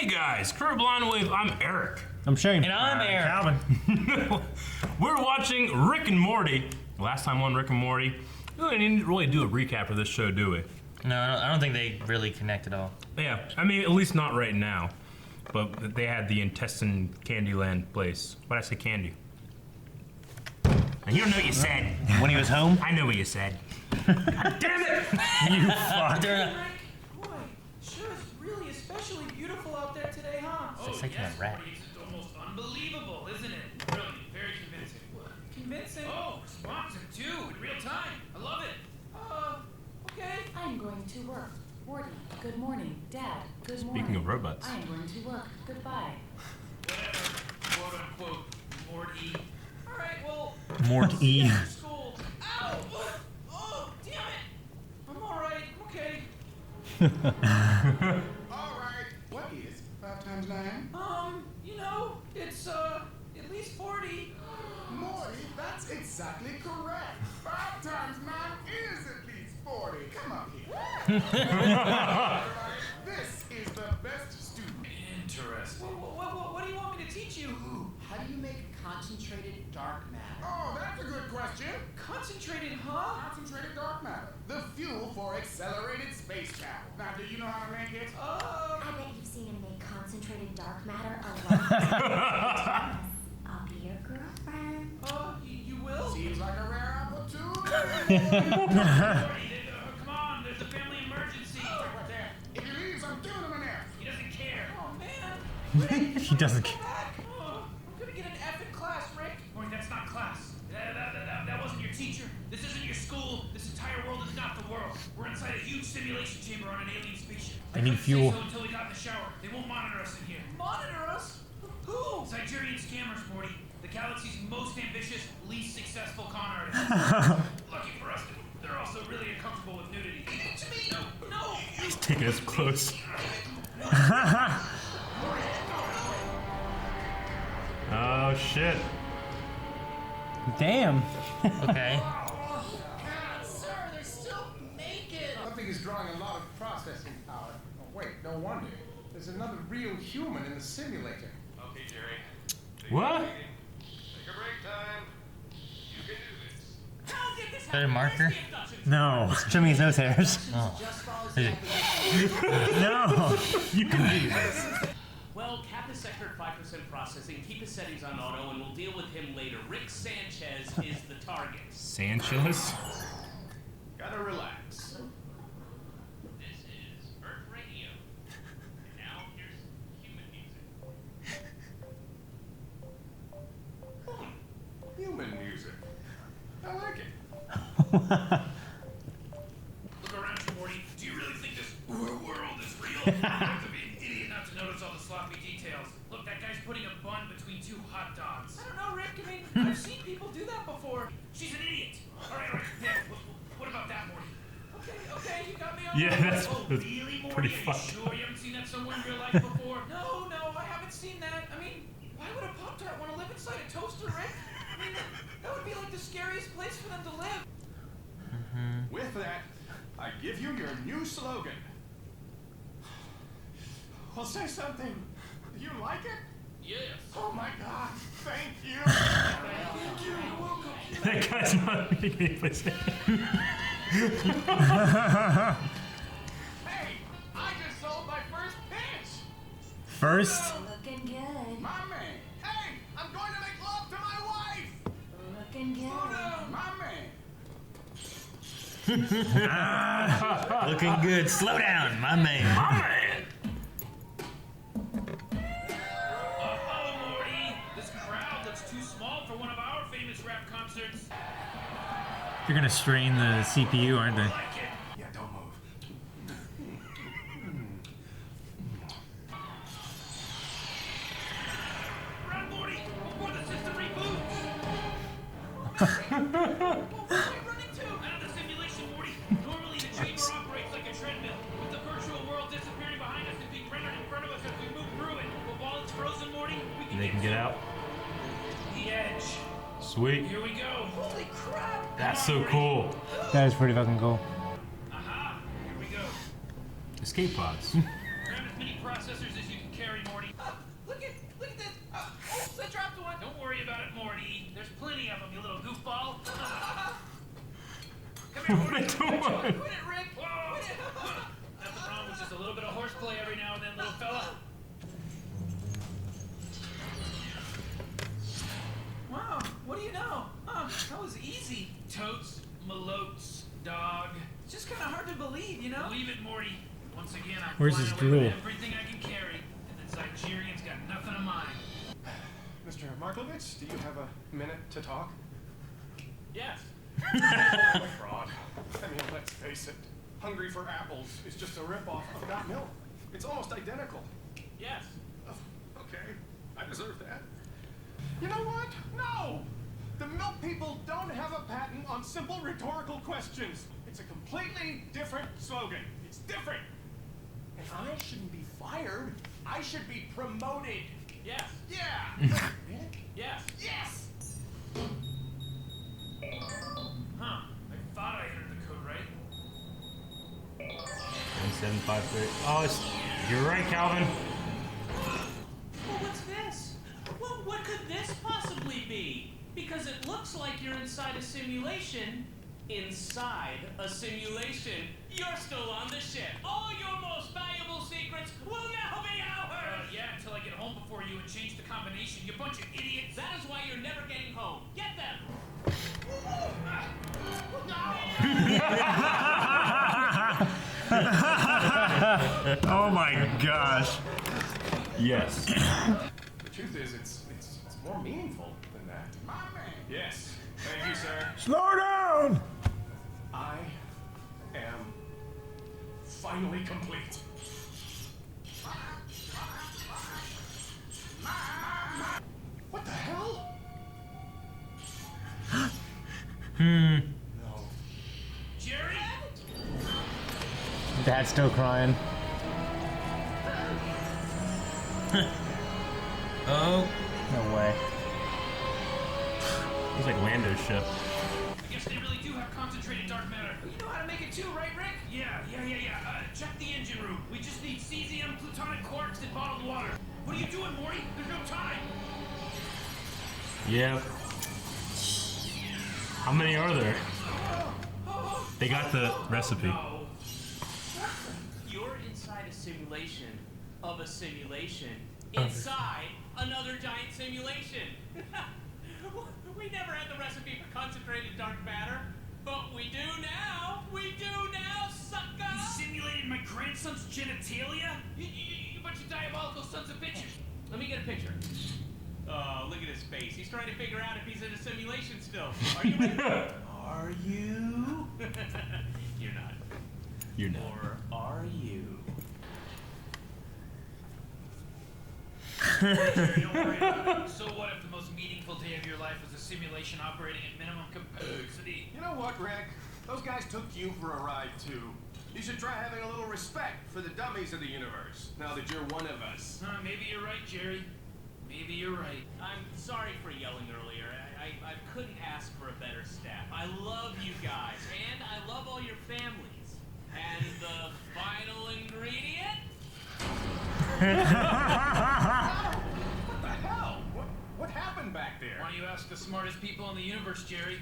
Hey guys, Career Blind Wave, I'm Eric. I'm Shane. And I'm Eric. Calvin. We're watching Rick and Morty. Last time on Rick and Morty, we didn't really do a recap of this show, do we? No, I don't think they really connect at all. Yeah, I mean, at least not right now. But they had the intestine Candyland place. Why'd I say candy? You don't know what you said. When he was home? I know what you said. God damn it! You fuck. Boy, sure is really especially beautiful out there today, huh? It's like a rat. It's almost unbelievable, isn't it? Brilliant, very convincing. Convincing? Oh, responsive too, in real time. I love it. Okay. I'm going to work. Morty, good morning. Dad, good morning. Speaking of robots. I am going to work. Goodbye. Whatever, quote unquote, Morty. All right, well. Morty. After school. Ow! Oh, damn it! I'm all right. I'm okay. All right. What is 5 times 9? You know, it's at least 40. Morty, that's exactly correct. 5 times 9 is at least 40. Come up here. This is the best student. Interesting. What do you want me to teach you? How do you make concentrated dark matter? Oh, that's a good question. Concentrated, huh? Concentrated dark matter. The fuel for accelerated space travel. Now, do you know how to make it? I bet you've seen him make concentrated dark matter a lot of times. I'll be your girlfriend. You will? Seems like a rare opportunity. Come on, there's a family emergency. Right there. If he leaves, I'm doing him in there. He doesn't care. Oh, man. He doesn't Go care. back. I'm gonna get an F in class, Rick. Boy, that's not class. That wasn't your teacher. This isn't your school. This entire world is not the world. We're inside a huge simulation chamber on an alien spaceship. They need fuel. So until we got in the shower. They won't monitor us in here. Monitor us? Who? Nigerian scammers, Morty. The galaxy's most ambitious, least successful con artists. Lucky for us, they're also really uncomfortable with nudity. To me? No. He's taking us close. Oh shit. Damn. Okay. Sir, they're still naked. Something is drawing a lot of processing power. Oh, wait, no wonder. There's another real human in the simulator. Okay, Jerry. What? Take a break time. You can do this. How did this Is that a marker? No. Jimmy's nose hairs. Oh. Just follows Is the it- No. You can do this. Well, cap the sector at 5% processing, keep his settings on auto, and we'll deal with him later. Rick Sanchez is the target. Sanchez? Gotta relax. This is Earth Radio. And now here's human music. Human music. I like it. Look around you, Morty. Do you really think this world is real? You have to be an idiot not to notice all the sloppy details. Look, that guy's putting a bun between 2 hot dogs. I don't know, Rick. I mean, I've seen people do that before. She's an idiot. All right. Yeah, what about that, Morty? Okay, you got me on Yeah, board. that's Oh, really, Morty? pretty Are you fucked sure you haven't seen that somewhere in real life before? No, I haven't seen that. I mean, why would a Pop-Tart want to live inside a toaster, Rick? I mean, that would be like the scariest place for them to live. With that, I give you your new slogan. Well, say something. You like it? Yes. Oh my God! Thank you. You're welcome. That guy's not making any place. Hey, I just sold my first pitch. First. Looking good. My man. Hey, I'm going to make love to my wife. Looking good. My man. Looking good. Slow down, my man. My man! Hello, Morty. This crowd looks too small for one of our famous rap concerts. They're gonna strain the CPU, aren't they? I like it. Yeah, don't move. Run, Morty, before the system reboots. Where are we running to? Out of the simulation, Morty. Normally, the chamber operates like a treadmill, with the virtual world disappearing behind us and being rendered in front of us as we move through it. But while it's frozen, Morty, we can They can get out. the edge. Sweet. Here we go. Holy crap! That's so cool. That is pretty fucking cool. Aha! Here we go. Escape pods. Grab as many processors as you can carry, Quit Quit it, Rick. Nothing wrong with just a little bit of horseplay every now and then, little fella. Wow, what do you know? That was easy. Totes, malotes, dog. It's just kind of hard to believe, you know? Believe it, Morty. Once again, I'm Where's flying his away with drool? everything I can carry, and the Nigerian's got nothing of mine. Mr. Markovich, do you have a minute to talk? Yes. Fraud. I mean, let's face it. Hungry for Apples is just a ripoff of Got Milk. It's almost identical. Yes. Oh, okay, I deserve that. You know what? No! The milk people don't have a patent on simple rhetorical questions. It's a completely different slogan. It's different. And I shouldn't be fired. I should be promoted. Yes. Yeah! Yes. Yes! Huh. I thought I entered the code right. 1753. Oh, you're right, Calvin. Well, what's this? Well, what could this possibly be? Because it looks like you're inside a simulation. Inside a simulation. You're still on the ship. All your most valuable secrets will now be ours! Yeah, until I get home before you and change the combination, you bunch of idiots. That is why you're never getting home. Get them! Oh my gosh. Yes. The truth is, it's more meaningful than that. My man. Yes. Thank you, sir. Slow down! I am finally complete. What the hell? No. Jerry? Dad's still crying. Oh. No way. It's like Lando's ship. I guess they really do have concentrated dark matter. You know how to make it too, right, Rick? Yeah. Check the engine room. We just need cesium, plutonic quarks, and bottled water. What are you doing, Morty? There's no time. Yep. How many are there? They got the recipe. No. You're inside a simulation of a simulation inside another giant simulation. We never had the recipe for concentrated dark matter, but we do now. We do now, sucker! You simulated my grandson's genitalia? You bunch of diabolical sons of bitches. Let me get a picture. Oh, look at his face. He's trying to figure out if he's in a simulation still. Are you ready? Are you? You're not. You're not. Or are you? Don't worry about it. So what if the most meaningful day of your life was a simulation operating at minimum capacity? You know what, Rick? Those guys took you for a ride, too. You should try having a little respect for the dummies of the universe, now that you're one of us. Maybe you're right, Jerry. Maybe you're right. I'm sorry for yelling earlier. I couldn't ask for a better staff. I love you guys, and I love all your families. And the final ingredient? What the hell? What happened back there? Why don't you ask the smartest people in the universe, Jerry?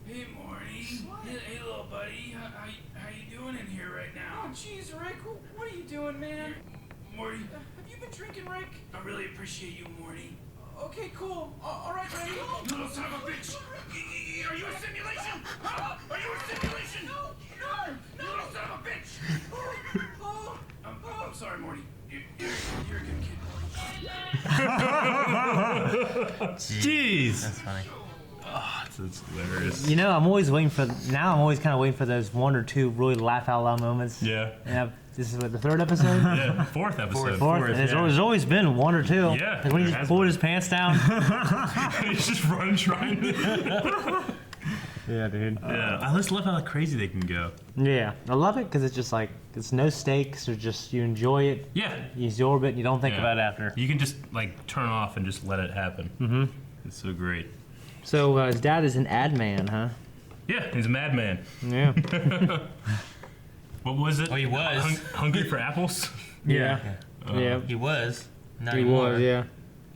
Hey, Morty. Hey, little buddy. How you doing in here right now? Oh, jeez, Rick, what are you doing, man? Morty, Have you been drinking, Rick? I really appreciate you, Morty. Okay, cool. All right, ready? You little son of a bitch! Are you a simulation? Huh? Are you a simulation? No! You little son of a bitch! Oh, I'm sorry, Morty. You're a good kid. Jeez. That's funny. Oh, that's hilarious. You know, I'm always kind of waiting for those one or two really laugh out loud moments. Yeah. And this is what, the third episode? Yeah. Fourth episode. Fourth. And there's always been one or two. Yeah, Like when he there just has pulled been. his pants down. He's just running, trying to. Yeah, dude. Yeah. I just love how crazy they can go. Yeah, I love it because it's just like, it's no stakes or just you enjoy it. Yeah. You absorb it and you don't think Yeah. about it after. You can just like turn off and just let it happen. Mm-hmm. It's so great. So his dad is an ad man, huh? Yeah, he's a madman. Yeah. What was it? Oh, he was. Hungry for apples? Yeah. Yeah. He was. Not He anymore. was, yeah.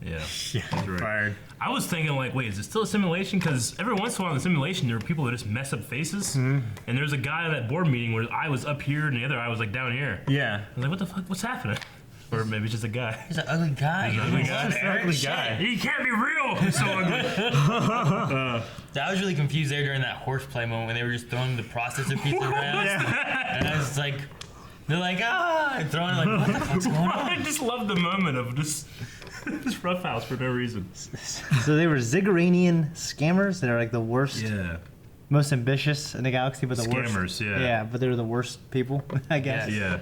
Yeah. Yeah, That's right. fired. I was thinking, like, wait, is it still a simulation? Because every once in a while in the simulation, there are people that just mess up faces. And there's a guy at that board meeting where I was up here and the other eye was, like, down here. Yeah. I was like, what the fuck? What's happening? Or maybe it's just a guy. He's an ugly guy. He's an ugly guy. He's an ugly guy. He can't be real. He's so ugly. I was really confused there during that horseplay moment when they were just throwing the processor piece around. And I was like, they're like, and throwing it like, what the fuck's going on? I just love the moment of just roughhouse for no reason. So they were Zigguratanian scammers. They're like the worst, Yeah. most ambitious in the galaxy, but the worst. Scammers, yeah. Yeah, but they're the worst people, I guess. Yeah.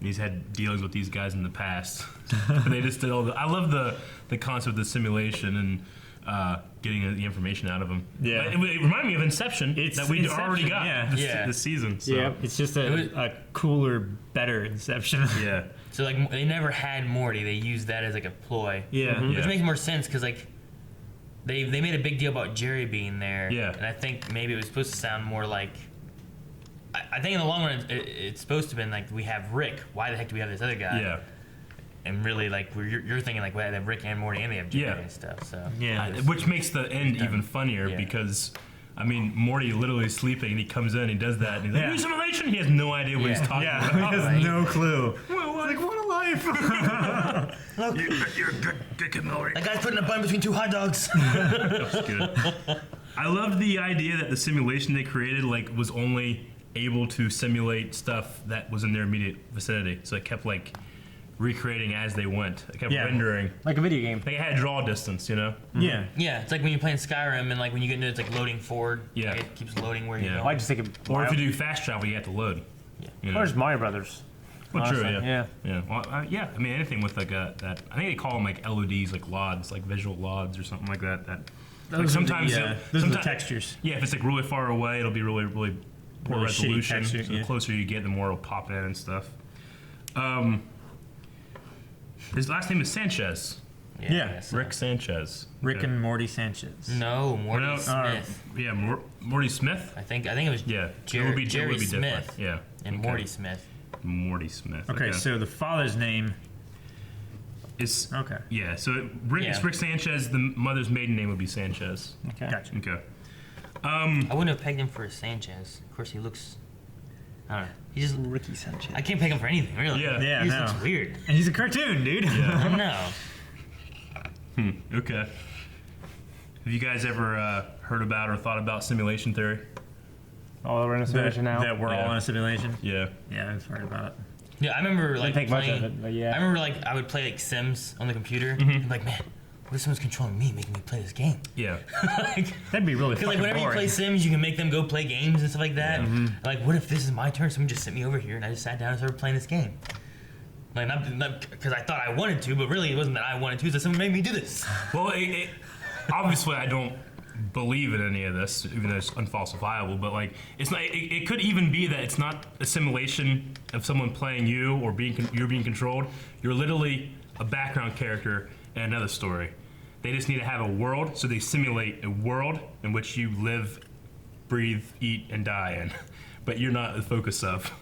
He's had dealings with these guys in the past. And they just did all the. I love the concept of the simulation and getting the information out of them. Yeah. It reminded me of Inception It's that we already Inception, got yeah. this season. So. Yeah, it's just a cooler, better Inception. Yeah. So like they never had Morty. They used that as like a ploy. Yeah. Which makes more sense because like they made a big deal about Jerry being there. Yeah. And I think maybe it was supposed to sound more like. I think in the long run it's supposed to have been like we have Rick. Why the heck do we have this other guy? Yeah. And really like you're thinking like well, they have Rick and Morty and they have Jerry and stuff. So which makes the end even funnier because. I mean, Morty literally sleeping, and he comes in, he does that, and he's like, "New simulation." He has no idea what he's talking about. He has no clue. Well, like, what a life! Look, you're a good dick and Morty. That guy's putting a bun between two hot dogs. That's good. I loved the idea that the simulation they created was only able to simulate stuff that was in their immediate vicinity. So it kept recreating as they went. It kept rendering. Like a video game. They had draw distance, you know? Yeah. Yeah, it's like when you're playing Skyrim and like when you get into it's like loading forward. Yeah. Like, it keeps loading where you're Well, I going. just think Or if you do fast travel, you have to load. Yeah. You know? Or just Mario Brothers. Well, true, honestly, yeah. Well, I mean, anything with that. I think they call them LODs, like LODs, like visual LODs or something like that. Those sometimes are the textures. Yeah, if it's really far away, it'll be really, really poor Really shitty resolution. texture, So the closer you get, the more it'll pop in and stuff. His last name is Sanchez. Yeah. Rick Sanchez. Rick and Morty Sanchez. No, Morty Smith. Yeah, Morty Smith. I think it was Yeah, Jerry, it would be Jerry different. Smith. Yeah, And okay. Morty Smith. Morty Smith. Okay, so the father's name is okay. Yeah, so it's Rick Sanchez. The mother's maiden name would be Sanchez. Okay, gotcha. Okay. I wouldn't have pegged him for a Sanchez. Of course, he looks. I don't know. He's just Ricky Sanchez. I can't peg him for anything, really. Yeah, he just looks weird. And he's a cartoon, dude. Yeah. I know. Okay. Have you guys ever heard about or thought about simulation theory? Oh, we're in a simulation now. That we're all in a simulation. Yeah. Yeah, I've heard about it. Yeah, I remember Didn't take much of it, but yeah. I remember I would play Sims on the computer. And like, man, what if someone's controlling me, making me play this game? Yeah. That'd be really Because fucking whenever boring. you play Sims, you can make them go play games and stuff like that. Like, what if this is my turn? Someone just sent me over here and I just sat down and started playing this game. Like, not because I thought I wanted to, but really it wasn't that I wanted to. It's that someone made me do this. Well, obviously I don't believe in any of this, even though it's unfalsifiable. But it's not. It could even be that it's not a simulation of someone playing you or you're being controlled. You're literally a background character in another story. They just need to have a world, so they simulate a world in which you live, breathe, eat, and die in. But you're not the focus of.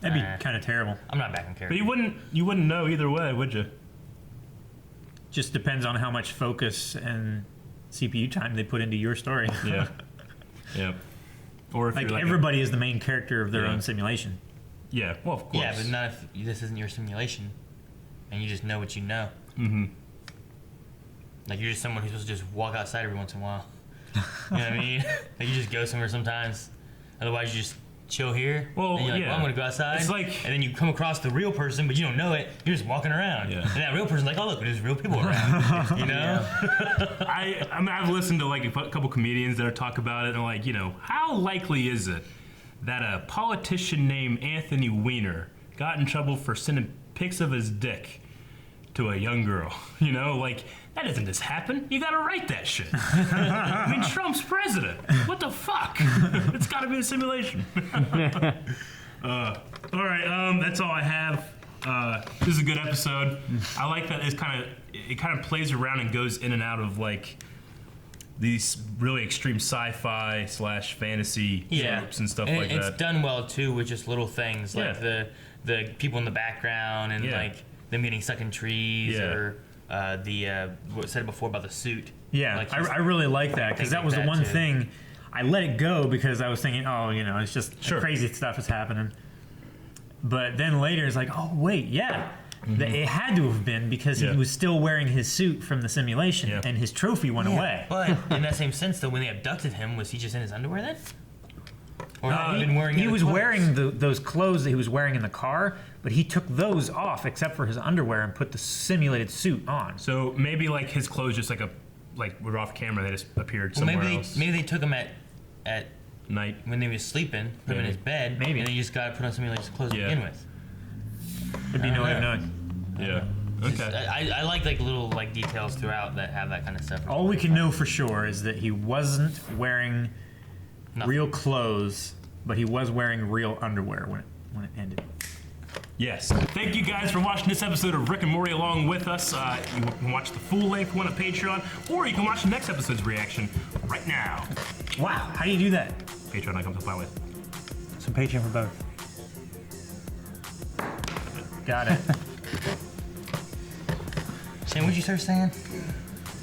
That'd be kind of terrible. I'm not background character. But you wouldn't know either way, would you? Just depends on how much focus and CPU time they put into your story. Yeah. Yeah. Or if like you're everybody is the main character of their own simulation. Yeah, well, of course. Yeah, but not if this isn't your simulation, and you just know what you know. Mm-hmm. Like you're just someone who's supposed to just walk outside every once in a while. You know what I mean? Like you just go somewhere sometimes. Otherwise, you just chill here. Well, and you're like, yeah. well, I'm gonna go outside. It's like- and then you come across the real person, but you don't know it. You're just walking around. Yeah. And that real person's like, oh look, there's real people around. You know? I mean, I've listened to a couple comedians that talk about it, and how likely is it that a politician named Anthony Weiner got in trouble for sending pics of his dick to a young girl? That doesn't just happen. You gotta write that shit. I mean, Trump's president. What the fuck? It's gotta be a simulation. All right, that's all I have. This is a good episode. I like that it kind of plays around and goes in and out of these really extreme sci-fi / fantasy tropes and stuff like that. It's done well too with just little things like the people in the background and them getting stuck in trees, Yeah. or what said before about the suit. Yeah, Like, I really like that because that was the that one too. thing I let it go because I was thinking, oh, it's just Sure. crazy stuff is happening. But then later it's like, oh wait, yeah, it had to have been because Yeah. he was still wearing his suit from the simulation Yeah. and his trophy went away. But in that same sense, though, when they abducted him, was he just in his underwear then? Or had he been wearing? He other was clothes? wearing those clothes that he was wearing in the car, but he took those off except for his underwear and put the simulated suit on. So maybe like his clothes just were off camera. They just appeared somewhere else. Maybe they took him at Night. when he was sleeping, put him in his bed, Maybe. and then you just got to put on simulated clothes to Yeah. begin with. There'd be no way of know. knowing. Yeah. Okay. I like little details throughout that have that kind of stuff. All we can know for sure is that he wasn't wearing Nothing. real clothes, but he was wearing real underwear when it ended. Yes. Thank you guys for watching this episode of Rick and Morty along with us. You can watch the full length one on Patreon, or you can watch the next episode's reaction right now. Wow, how do you do that? Patreon.com/with. Some Patreon for both. Got it. Shane, what'd you start saying?